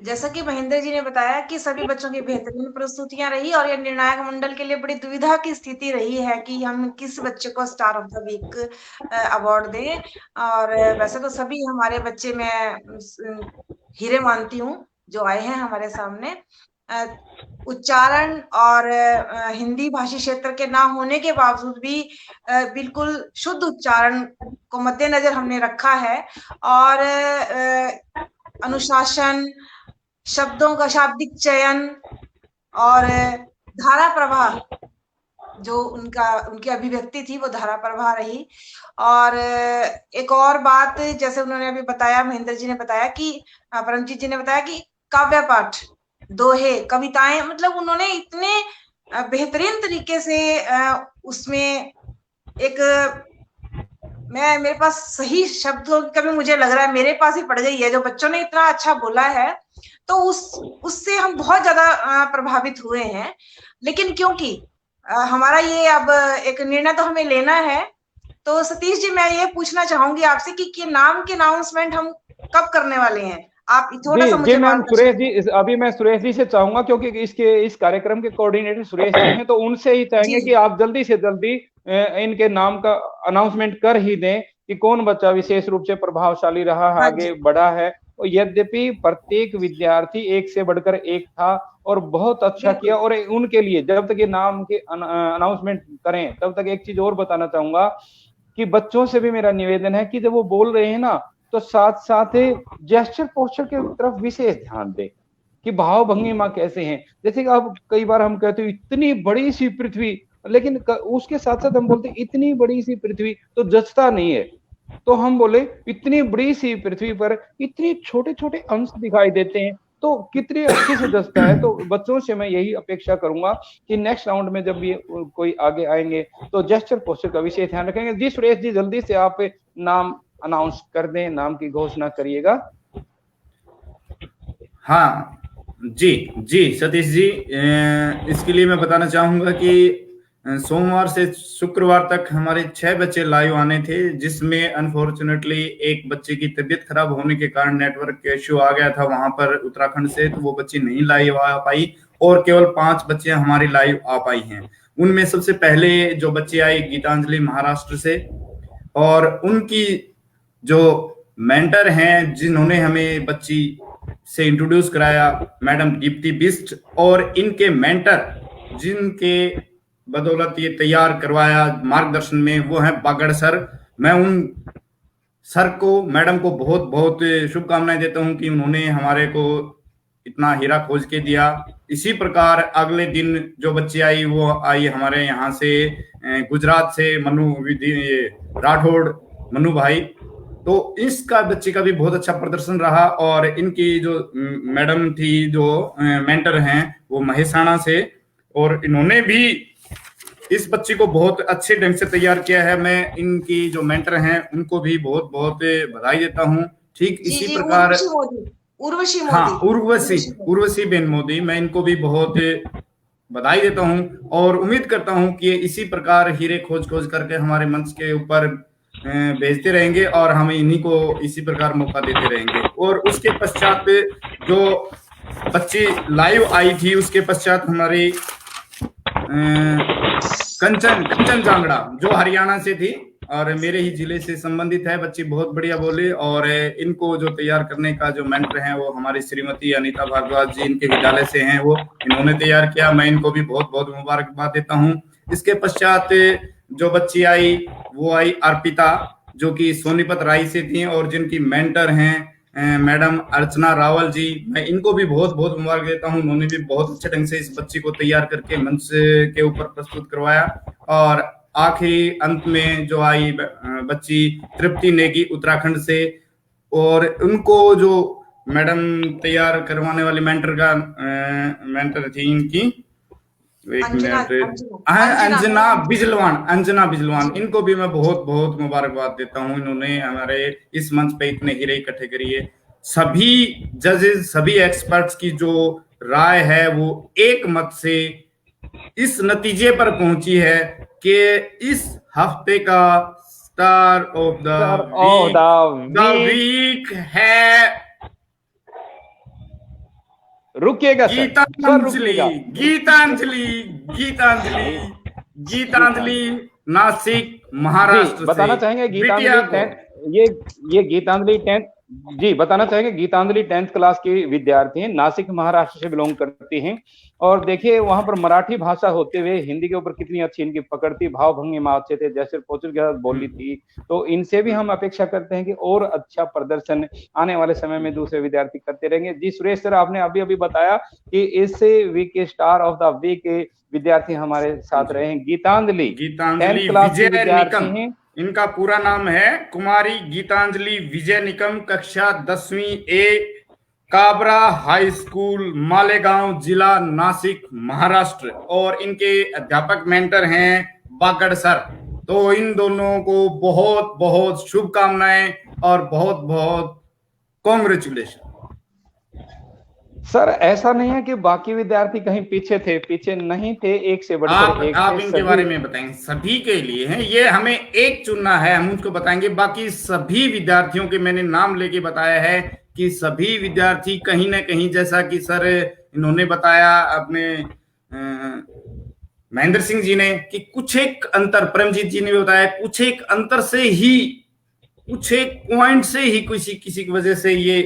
जैसा कि महेंद्र जी ने बताया कि सभी बच्चों की बेहतरीन प्रस्तुतियां रही और ये निर्णायक मंडल के लिए बड़ी दुविधा की स्थिति रही है कि हम किस बच्चे को star of the week award दें। और वैसे तो सभी हमारे बच्चे मैं हीरे मानती हूँ जो आए हैं हमारे सामने। उच्चारण और हिंदी भाषी क्षेत्र के ना होने के बावजूद भी बिल्कुल शुद्ध उच्चारण को मद्देनजर हमने रखा है और अनुशासन, शब्दों का शाब्दिक चयन और धारा प्रवाह, जो उनकी अभिव्यक्ति थी वो धारा प्रवाह रही। और एक और बात, जैसे उन्होंने अभी बताया, महेंद्र जी ने बताया कि परमजीत जी ने बताया कि काव्य पाठ, दोहे, कविताएं, मतलब उन्होंने इतने बेहतरीन तरीके से उसमें एक मेरे पास सही शब्द कभी मुझे लग रहा है मेरे पास ही पड़ गई है, जो बच्चों ने इतना अच्छा बोला है तो उससे हम बहुत ज्यादा प्रभावित हुए हैं। लेकिन क्योंकि हमारा ये अब एक निर्णय तो हमें लेना है, तो सतीश जी मैं ये पूछना चाहूंगी आपसे कि नाम के अनाउंसमेंट हम कब करने वाले हैं? आप थोड़ा सा मुझे मैम, सुरेश जी, अभी मैं सुरेश जी से चाहूंगा क्योंकि इस कार्यक्रम के कोऑर्डिनेटर सुरेश जी हैं, तो उनसे ही चाहेंगे कि आप जल्दी से जल्दी इनके नाम का अनाउंसमेंट कर ही दें कि कौन बच्चा विशेष रूप से प्रभावशाली रहा, आगे बढ़ा है। और यद्यपि प्रत्येक विद्यार्थी एक से बढ़कर एक था और बहुत अच्छा किया। और उनके लिए जब तक ये नाम के अनाउंसमेंट करें तब तक एक चीज और बताना चाहूंगा कि बच्चों से भी मेरा निवेदन है कि जब वो बोल रहे हैं ना, तो साथ साथ जेस्चर पोस्चर की तरफ विशेष ध्यान दे कि भाव भंगिमा कैसे हैं। जैसे कि अब कई बार हम कहते हैं इतनी बड़ी सी पृथ्वी, लेकिन उसके साथ साथ हम बोलते इतनी बड़ी सी पृथ्वी, तो जचता नहीं है। तो हम बोले इतनी बड़ी सी पृथ्वी पर इतने छोटे छोटे अंश दिखाई देते हैं, तो कितने अच्छे से जचता है। तो बच्चों से मैं यही अपेक्षा करूंगा कि नेक्स्ट राउंड में जब भी कोई आगे आएंगे तो जेस्चर पोस्चर का विशेष ध्यान रखेंगे। जी सुरेश जी, जल्दी से आप नाम अनाउंस कर दें, नाम की घोषणा करिएगा। हाँ जी सतीश जी, इसके लिए मैं बताना चाहूंगा कि सोमवार से शुक्रवार तक हमारे 6 बच्चे लाइव आने थे, जिसमें अनफॉर्चुनेटली एक बच्चे की तबीयत खराब होने के कारण नेटवर्क इश्यू आ गया था वहां पर उत्तराखंड से, तो वो बच्ची नहीं लाइव आ पाई और केवल 5 बच्चे हमारी लाइव आ पाई हैं। उनमें सबसे पहले जो बच्चे आई गीतांजलि महाराष्ट्र से, और उनकी जो मेंटर हैं जिन्होंने हमें बच्ची से इंट्रोड्यूस कराया, मैडम दीप्ति बिस्ट, और इनके मेंटर जिनके बदौलत ये तैयार करवाया मार्गदर्शन में, वो हैं बागड़ सर। मैं उन सर को, मैडम को बहुत बहुत शुभकामनाएं देता हूं कि उन्होंने हमारे को इतना हीरा खोज के दिया। इसी प्रकार अगले दिन जो बच्ची आई वो आई हमारे यहाँ से गुजरात से मनु राठौड़ मनु भाई, तो इसका बच्चे का भी बहुत अच्छा प्रदर्शन रहा। और इनकी जो मैडम थी जो मेंटर हैं वो महेसाणा से, और इन्होंने भी इस बच्ची को बहुत अच्छे ढंग से तैयार किया है। मैं इनकी जो मेंटर हैं उनको भी बहुत बहुत बधाई देता हूँ। ठीक इसी प्रकार हाँ, उर्वशी बेन मोदी, मैं इनको भी बहुत बधाई देता हूँ और उम्मीद करता हूँ कि इसी प्रकार हीरे खोज खोज करके हमारे मंच के ऊपर भेजते रहेंगे और हम इन्हीं को इसी प्रकार मौका देते रहेंगे। और उसके पश्चात जो बच्ची लाइव आई थी, उसके पश्चात हमारी कंचन जांगड़ा जो हरियाणा से थी और मेरे ही जिले से संबंधित है। बच्ची बहुत बढ़िया बोली और इनको जो तैयार करने का जो मेंटर है वो हमारी श्रीमती अनीता भारद्वाज जी, इनके विद्यालय से हैं, वो इन्होंने तैयार किया। मैं इनको भी बहुत बहुत मुबारकबाद देता हूँ। इसके पश्चात जो बच्ची आई वो आई अर्पिता, जो कि सोनीपत राय से थी और जिनकी मेंटर हैं मैडम अर्चना रावल जी। मैं इनको भी बहुत बहुत मुबारक देता हूँ। उन्होंने भी बहुत अच्छे ढंग से इस बच्ची को तैयार करके मंच के ऊपर प्रस्तुत करवाया। और आखिरी अंत में जो आई बच्ची तृप्ति नेगी उत्तराखंड से, और उनको जो मैडम तैयार करवाने वाली मेंटर थी इनकी, एक मिनट, अंजना बिजलवान, इनको भी मैं बहुत बहुत मुबारकबाद देता हूँ। इन्होंने हमारे इस मंच पे इतने हीरे इकट्ठे करिए। सभी जजेस, सभी एक्सपर्ट्स की जो राय है वो एक मत से इस नतीजे पर पहुंची है कि इस हफ्ते का स्टार ऑफ द वीक है रुकिएगा गीतांजलि नासिक महाराष्ट्र। बताना चाहेंगे गीतांजलि ये गीतांजलि 10th जी बताना चाहेंगे गीतांजलि 10th क्लास की विद्यार्थी हैं, नासिक महाराष्ट्र से बिलोंग करती हैं। और देखिए वहां पर मराठी भाषा होते हुए हिंदी के ऊपर कितनी अच्छी इनकी पकड़ थी, भाव भंगिमा अच्छे थे, जैसे पोचुर के साथ बोली थी। तो इनसे भी हम अपेक्षा करते हैं कि और अच्छा प्रदर्शन आने वाले समय में दूसरे विद्यार्थी करते रहेंगे। जी सुरेश सर, आपने अभी अभी बताया कि इस वीक के स्टार ऑफ द वीक विद्यार्थी हमारे साथ रहे हैं गीतांजलि 10th क्लास के विद्यार्थी हैं। इनका पूरा नाम है कुमारी गीतांजलि विजय निकम, कक्षा 10वीं ए, काबरा हाई स्कूल, मालेगांव, जिला नासिक, महाराष्ट्र। और इनके अध्यापक मेंटर हैं बागड़ सर। तो इन दोनों को बहुत बहुत शुभकामनाएं और बहुत बहुत कांग्रेचुलेशन। सर ऐसा नहीं है कि बाकी विद्यार्थी कहीं पीछे थे, पीछे नहीं थे, एक से बढ़कर एक। आप इनके बारे में बताएंगे, सभी के लिए हैं ये, हमें एक चुनना है, हम उसको बताएंगे। बाकी सभी विद्यार्थियों के मैंने नाम लेके बताया है कि सभी विद्यार्थी कहीं ना कहीं, जैसा कि सर इन्होंने बताया अपने महेंद्र सिंह जी ने, कि कुछ एक अंतर, परमजीत जी ने भी बताया, कुछ एक अंतर से ही, कुछ एक पॉइंट से ही किसी की वजह से ये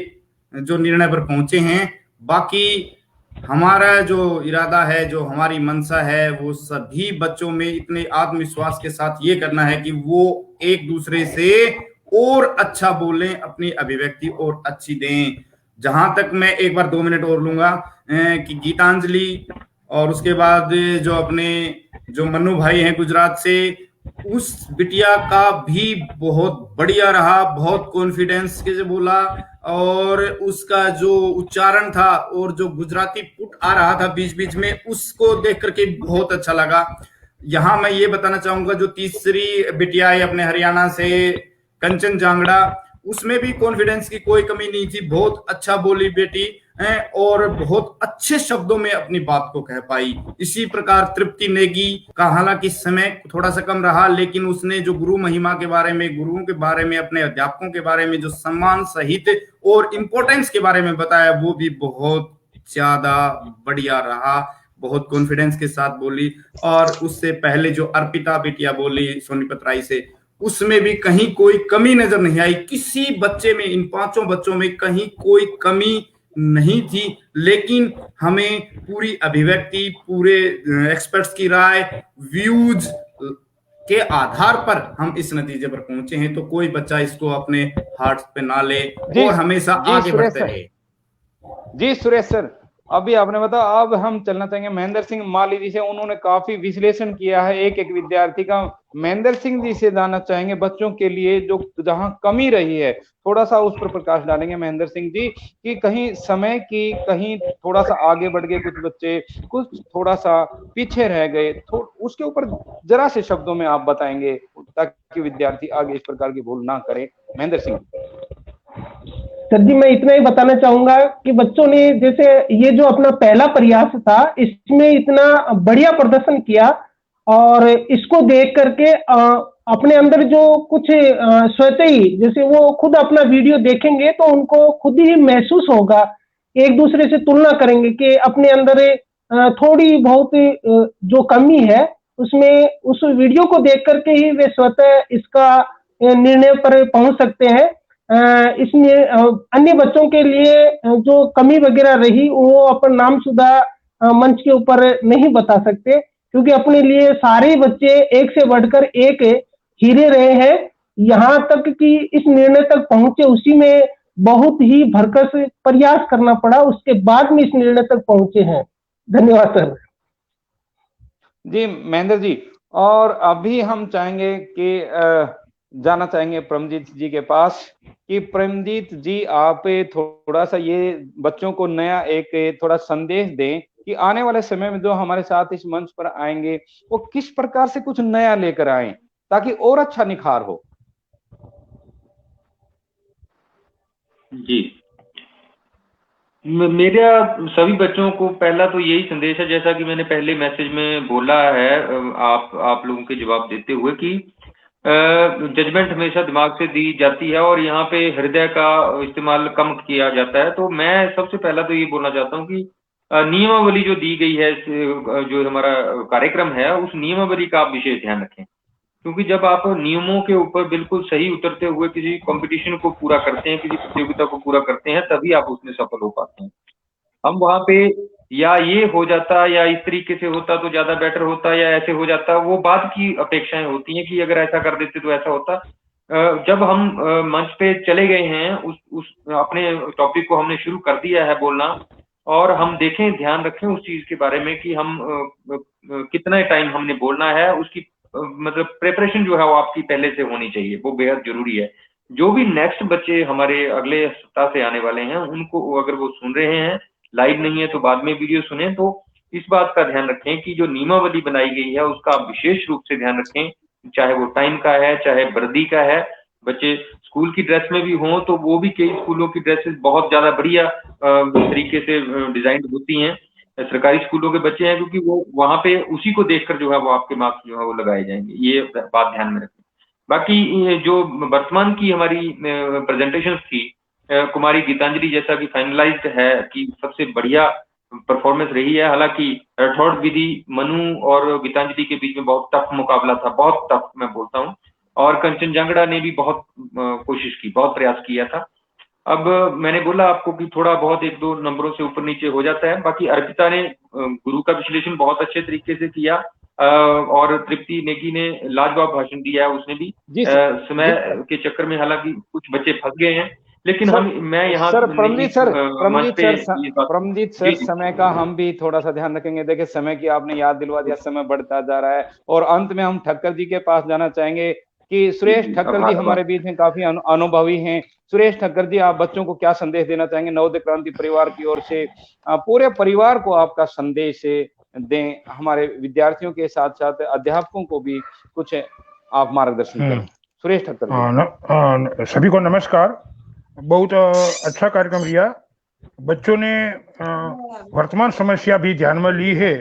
जो निर्णय पर पहुंचे हैं। बाकी हमारा जो इरादा है, जो हमारी मंशा है, वो सभी बच्चों में इतने आत्मविश्वास के साथ ये करना है कि वो एक दूसरे से और अच्छा बोलें, अपनी अभिव्यक्ति और अच्छी दें। जहां तक मैं एक बार 2 मिनट और लूंगा कि गीतांजलि और उसके बाद जो अपने जो मन्नू भाई हैं गुजरात से, उस बिटिया का भी बहुत बढ़िया रहा, बहुत कॉन्फिडेंस के से बोला और उसका जो उच्चारण था और जो गुजराती पुट आ रहा था बीच बीच में, उसको देख करके बहुत अच्छा लगा। यहाँ मैं ये बताना चाहूंगा, जो तीसरी बिटिया है अपने हरियाणा से, कंचन जांगड़ा, उसमें भी कॉन्फिडेंस की कोई कमी नहीं थी, बहुत अच्छा बोली बेटी है और बहुत अच्छे शब्दों में अपनी बात को कह पाई। इसी प्रकार तृप्ति नेगी का हालांकि समय थोड़ा सा कम रहा, लेकिन उसने जो गुरु महिमा के बारे में, गुरुओं के बारे में, अपने अध्यापकों के बारे में जो सम्मान सहित और इम्पोर्टेंस के बारे में बताया, वो भी बहुत ज्यादा बढ़िया रहा, बहुत कॉन्फिडेंस के साथ बोली। और उससे पहले जो अर्पिता बिटिया बोली सोनीपत राय से, उसमें भी कहीं कोई कमी नजर नहीं आई किसी बच्चे में, इन 5 बच्चों में कहीं कोई कमी नहीं थी। लेकिन हमें पूरी अभिव्यक्ति, पूरे एक्सपर्ट्स की राय, व्यूज के आधार पर हम इस नतीजे पर पहुंचे हैं। तो कोई बच्चा इसको अपने हार्ट पे ना ले और हमेशा आगे बढ़ते रहे। जी सुरेश सर, अभी आपने बताया, अब हम चलना चाहेंगे महेंद्र सिंह माली जी से। उन्होंने काफी विश्लेषण किया है एक एक विद्यार्थी का। महेंद्र सिंह जी से जानना चाहेंगे बच्चों के लिए जो जहां कमी रही है, थोड़ा सा उस पर प्रकाश डालेंगे महेंद्र सिंह जी, कि कहीं समय की, कहीं थोड़ा सा आगे बढ़ गए कुछ बच्चे, कुछ थोड़ा सा पीछे रह गए, उसके ऊपर जरा से शब्दों में आप बताएंगे ताकि विद्यार्थी आगे इस प्रकार की भूल ना करे। महेंद्र सिंह। सर जी, मैं इतना ही बताना चाहूंगा कि बच्चों ने जैसे ये जो अपना पहला प्रयास था इसमें इतना बढ़िया प्रदर्शन किया, और इसको देख करके अपने अंदर जो कुछ स्वतः ही जैसे वो खुद अपना वीडियो देखेंगे तो उनको खुद ही महसूस होगा, एक दूसरे से तुलना करेंगे कि अपने अंदर थोड़ी बहुत जो कमी है उसमें उस वीडियो को देख करके ही वे स्वतः इसका निर्णय पर पहुंच सकते हैं। इसमें अन्य बच्चों के लिए जो कमी वगैरह रही वो अपन नामशुदा मंच के ऊपर नहीं बता सकते, क्योंकि अपने लिए सारे बच्चे एक से बढ़कर एक हीरे रहे हैं। यहाँ तक कि इस निर्णय तक पहुंचे उसी में बहुत ही भरकस प्रयास करना पड़ा, उसके बाद में इस निर्णय तक पहुंचे हैं। धन्यवाद सर। जी महेंद्र जी, और अभी हम चाहेंगे कि जाना चाहेंगे परमजीत जी के पास कि परमजीत जी आप थोड़ा सा ये बच्चों को नया एक थोड़ा संदेश दें कि आने वाले समय में जो हमारे साथ इस मंच पर आएंगे वो किस प्रकार से कुछ नया लेकर आए ताकि और अच्छा निखार हो। जी, मेरा सभी बच्चों को पहला तो यही संदेश है, जैसा कि मैंने पहले मैसेज में बोला है आप लोगों के जवाब देते हुए, कि जजमेंट हमेशा दिमाग से दी जाती है और यहाँ पे हृदय का इस्तेमाल कम किया जाता है। तो मैं सबसे पहला तो ये बोलना चाहता हूँ कि नियमावली जो दी गई है, जो हमारा कार्यक्रम है, उस नियमावली का आप विशेष ध्यान रखें, क्योंकि जब आप नियमों के ऊपर बिल्कुल सही उतरते हुए किसी कंपटीशन को पूरा करते हैं, किसी प्रतियोगिता को पूरा करते हैं, तभी आप उसमें सफल हो पाते हैं। हम वहां पे या ये हो जाता या इस तरीके से होता तो ज्यादा बेटर होता या ऐसे हो जाता, वो बाद की अपेक्षाएं होती हैं कि अगर ऐसा कर देते तो ऐसा होता। जब हम मंच पे चले गए हैं, उस अपने टॉपिक को हमने शुरू कर दिया है बोलना, और हम देखें, ध्यान रखें उस चीज के बारे में कि हम कितना टाइम हमने बोलना है, उसकी मतलब प्रेपरेशन जो है वो आपकी पहले से होनी चाहिए, वो बेहद जरूरी है। जो भी नेक्स्ट बच्चे हमारे अगले सप्ताह से आने वाले हैं, उनको अगर वो सुन रहे हैं, लाइव नहीं है तो बाद में वीडियो सुने, तो इस बात का ध्यान रखें कि जो नियमावली बनाई गई है उसका आप विशेष रूप से ध्यान रखें, चाहे वो टाइम का है, चाहे वर्दी का है। बच्चे स्कूल की ड्रेस में भी हों तो वो भी कई स्कूलों की ड्रेसेस बहुत ज्यादा बढ़िया तरीके से डिजाइन होती हैं, सरकारी स्कूलों के बच्चे हैं, क्योंकि वो वहां पे उसी को देखकर जो है वो आपके मार्क्स जो है वो लगाए जाएंगे, ये बात ध्यान में रखें। बाकी जो वर्तमान की हमारी प्रेजेंटेशन थी, कुमारी गीतांजलि जैसा कि फाइनलाइज्ड है कि सबसे बढ़िया परफॉर्मेंस रही है। हालांकि राठौड़ विधि, मनु और गीतांजलि के बीच में बहुत टफ मुकाबला था, बहुत टफ मैं बोलता हूँ, और कंचनजंगा ने भी बहुत कोशिश की, बहुत प्रयास किया था। अब मैंने बोला आपको कि थोड़ा बहुत एक दो नंबरों से ऊपर नीचे हो जाता है। बाकी अर्पिता ने गुरु का विश्लेषण बहुत अच्छे तरीके से किया, और तृप्ति नेगी ने लाजवाब भाषण दिया है, उसने भी समय के चक्कर में हालांकि कुछ बच्चे फंस गए हैं, लेकिन मैं यहाँ परमजीत सर समय का हम भी थोड़ा सा ध्यान रखेंगे। देखिए समय की आपने याद दिलवा दिया, समय बढ़ता जा रहा है, और अंत में हम ठक्कर जी के पास जाना चाहेंगे कि सुरेश ठक्कर जी हमारे बीच में काफी अनुभवी हैं। सुरेश ठक्कर जी, आप बच्चों को क्या संदेश देना चाहेंगे नवोदय क्रांति परिवार की ओर से? पूरे परिवार को आपका संदेश दें, हमारे विद्यार्थियों के साथ साथ अध्यापकों को भी कुछ आप मार्गदर्शन करें। सुरेश ठक्कर जी। सभी को नमस्कार। बहुत अच्छा कार्यक्रम रिया। बच्चों ने वर्तमान समस्या भी ध्यान में ली है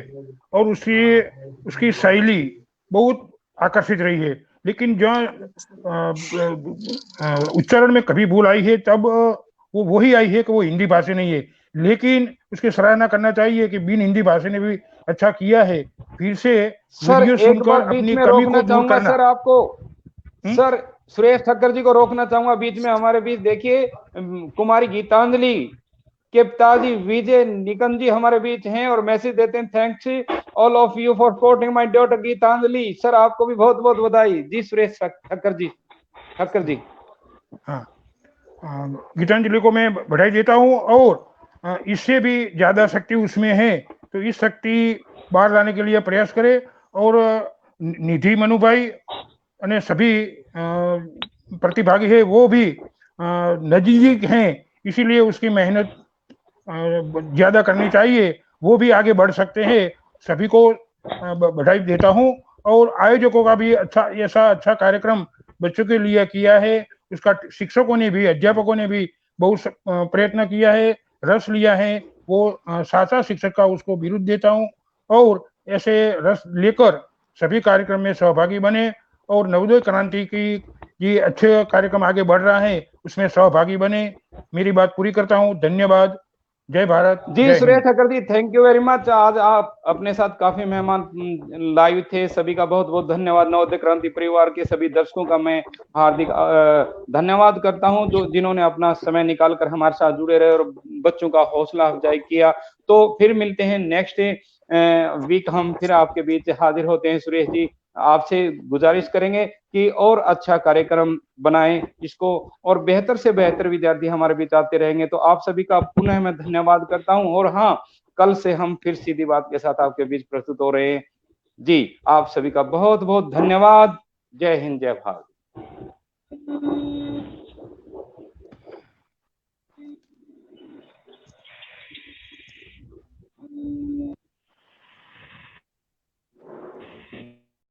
और उसकी शैली बहुत आकर्षित रही है, लेकिन जहाँ उच्चारण में कभी भूल आई है तब वो वही आई है कि वो हिंदी भाषा नहीं है, लेकिन उसकी सराहना करना चाहिए कि बिन हिंदी भाषा ने भी अच्छा किया है। फिर से वीडियो सुनकर अपनी कमी को दूर करना। सर आपको सर सुरेश ठक्कर जी को रोकना चाहूंगा बीच में। हमारे बीच देखिए कुमारी गीतांजलि के पिताजी विजय निकन जी हमारे बीच हैं और मैसेज देते हैं, thanks all of you for supporting my daughter Geetanjali. Sir आपको भी बहुत बहुत बधाई। जी सुरेश ठक्कर जी। हाँ, गीतांजलि को मैं बधाई देता हूँ, और इससे भी ज्यादा शक्ति उसमें है, तो इस शक्ति बाहर लाने के लिए प्रयास करे। और निधि मनु भाई और सभी प्रतिभागी है वो भी नजदीक हैं, इसीलिए उसकी मेहनत ज्यादा करनी चाहिए, वो भी आगे बढ़ सकते हैं। सभी को बधाई देता हूँ। और आयोजकों का भी ऐसा अच्छा कार्यक्रम बच्चों के लिए किया है, उसका शिक्षकों ने भी, अध्यापकों ने भी बहुत प्रयत्न किया है, रस लिया है। वो साचा शिक्षक का उसको विरुद्ध देता हूँ। और ऐसे रस लेकर सभी कार्यक्रम में सहभागी बने और नवोदय क्रांति की ये अच्छे कार्यक्रम आगे बढ़ रहा है उसमें सहभागी बने। मेरी बात पूरी करता हूँ। धन्यवाद। जय भारत। जी सुरेश ठक्कर जी, थैंक यू वेरी मच। आज आप अपने साथ काफी मेहमान लाइव थे, सभी का बहुत बहुत धन्यवाद। नवोदय क्रांति परिवार के सभी दर्शकों का मैं हार्दिक धन्यवाद करता हूं, जो जिन्होंने अपना समय निकालकर हमारे साथ जुड़े रहे और बच्चों का हौसला अफजाई किया। तो फिर मिलते हैं नेक्स्ट वीक, हम फिर आपके बीच हाजिर होते हैं। सुरेश जी, आपसे गुजारिश करेंगे कि और अच्छा कार्यक्रम बनाएं इसको, और बेहतर से बेहतर विद्यार्थी हमारे बीच आते रहेंगे। तो आप सभी का पुनः मैं धन्यवाद करता हूं। और हाँ, कल से हम फिर सीधी बात के साथ आपके बीच प्रस्तुत हो रहे हैं। जी, आप सभी का बहुत बहुत धन्यवाद। जय हिंद, जय भारत।